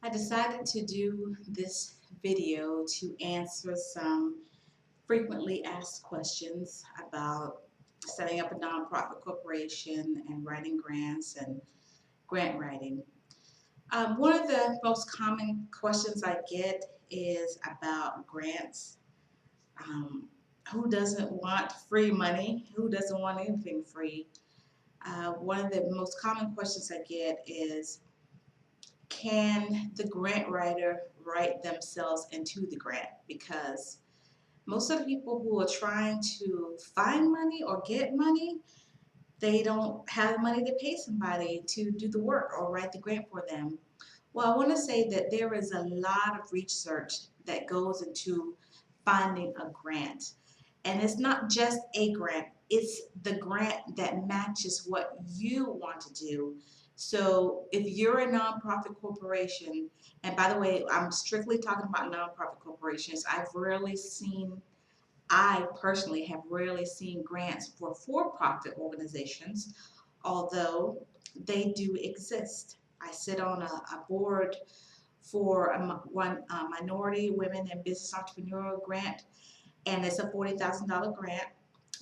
I decided to do this video to answer some frequently asked questions about setting up a nonprofit corporation and writing grants and grant writing. One of the most common questions I get is about grants. Um, who doesn't want free money? Who doesn't want anything free? One of the most common questions I get is, can the grant writer write themselves into the grant? Because most of the people who are trying to find money or get money, they don't have the money to pay somebody to do the work or write the grant for them. Well, I want to say that there is a lot of research that goes into finding a grant. And it's not just a grant, it's the grant that matches what you want to do. So if you're a nonprofit corporation, and by the way, I'm strictly talking about nonprofit corporations, I personally have rarely seen grants for profit organizations, although they do exist. I sit on a board for one minority women and business entrepreneurial grant, and it's a $40,000 grant,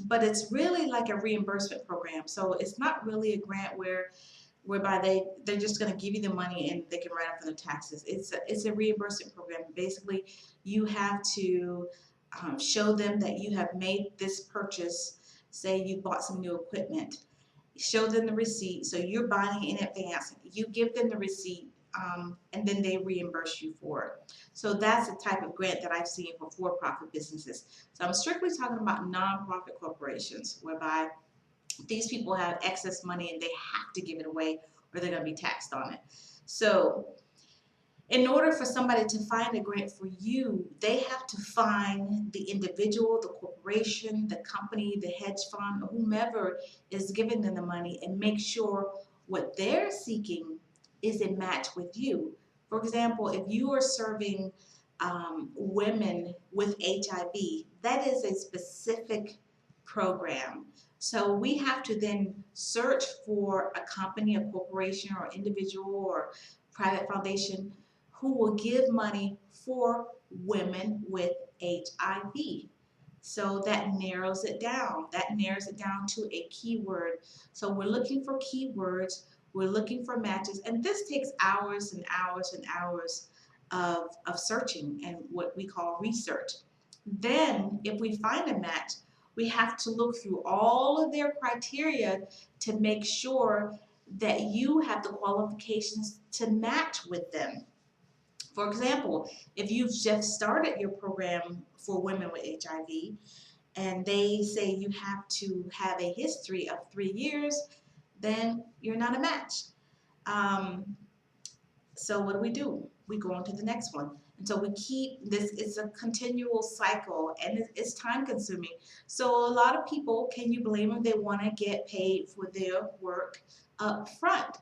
but it's really like a reimbursement program. So it's not really a grant whereby they're just going to give you the money and they can write off on the taxes. It's a reimbursement program. Basically, you have to show them that you have made this purchase. Say you bought some new equipment, show them the receipt. So you're buying in advance. You give them the receipt, and then they reimburse you for it. So that's the type of grant that I've seen for for-profit businesses. So I'm strictly talking about nonprofit corporations, whereby these people have excess money and they have to give it away or they're going to be taxed on it. So in order for somebody to find a grant for you, they have to find the individual, the corporation, the company, the hedge fund, or whomever is giving them the money, and make sure what they're seeking is a match with you. For example, if you are serving women with HIV, that is a specific program. So we have to then search for a company, a corporation, or individual, or private foundation who will give money for women with HIV. So that narrows it down. That narrows it down to a keyword. So we're looking for keywords, we're looking for matches, and this takes hours and hours and hours of searching and what we call research. Then, if we find a match, we have to look through all of their criteria to make sure that you have the qualifications to match with them. For example, if you've just started your program for women with HIV and they say you have to have a history of 3 years, then you're not a match. Um, so what do? We go on to the next one. And so we keep this, it's a continual cycle and it's time consuming. So a lot of people, can you blame them? They want to get paid for their work up front.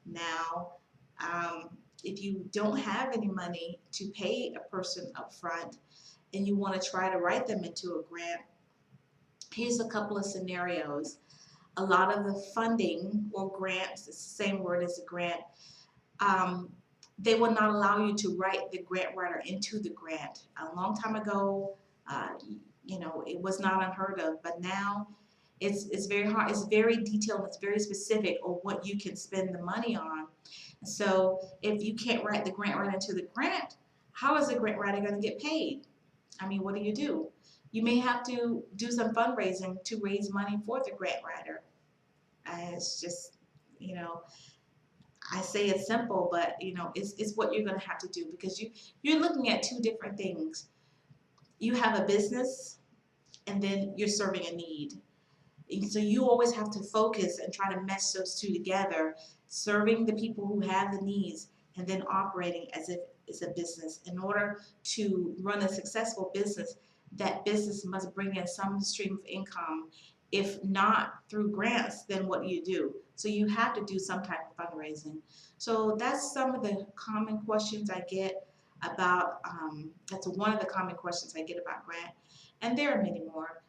Now, um, if you don't have any money to pay a person up front and you want to try to write them into a grant, here's a couple of scenarios. A lot of the funding or grants, it's the same word as a grant, um, they will not allow you to write the grant writer into the grant. A long time ago, uh, it was not unheard of, but now it's very hard. It's very detailed. It's very specific on what you can spend the money on. So if you can't write the grant writer into the grant, how is the grant writer going to get paid? I mean, what do? You may have to do some fundraising to raise money for the grant writer. It's just, you know, I say it's simple, but it's what you're going to have to do because you're looking at two different things. You have a business, and then you're serving a need. And so you always have to focus and try to mesh those two together, serving the people who have the needs, and then operating as if it's a business. In order to run a successful business, that business must bring in some stream of income. If not through grants, then what do? So you have to do some type of fundraising. So that's some of the common questions I get about, that's one of the common questions I get about grant. And there are many more.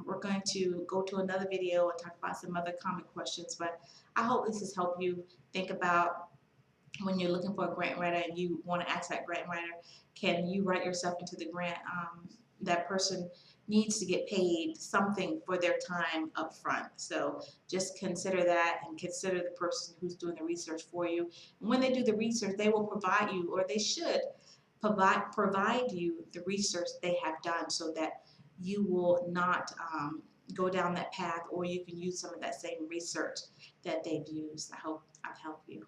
We're going to go to another video and talk about some other common questions, but I hope this has helped you think about when you're looking for a grant writer and you want to ask that grant writer, can you write yourself into the grant? That person needs to get paid something for their time up front. So just consider that and consider the person who's doing the research for you. And when they do the research, they will provide you, or they should provide you the research they have done so that you will not go down that path, or you can use some of that same research that they've used. I hope I've helped you.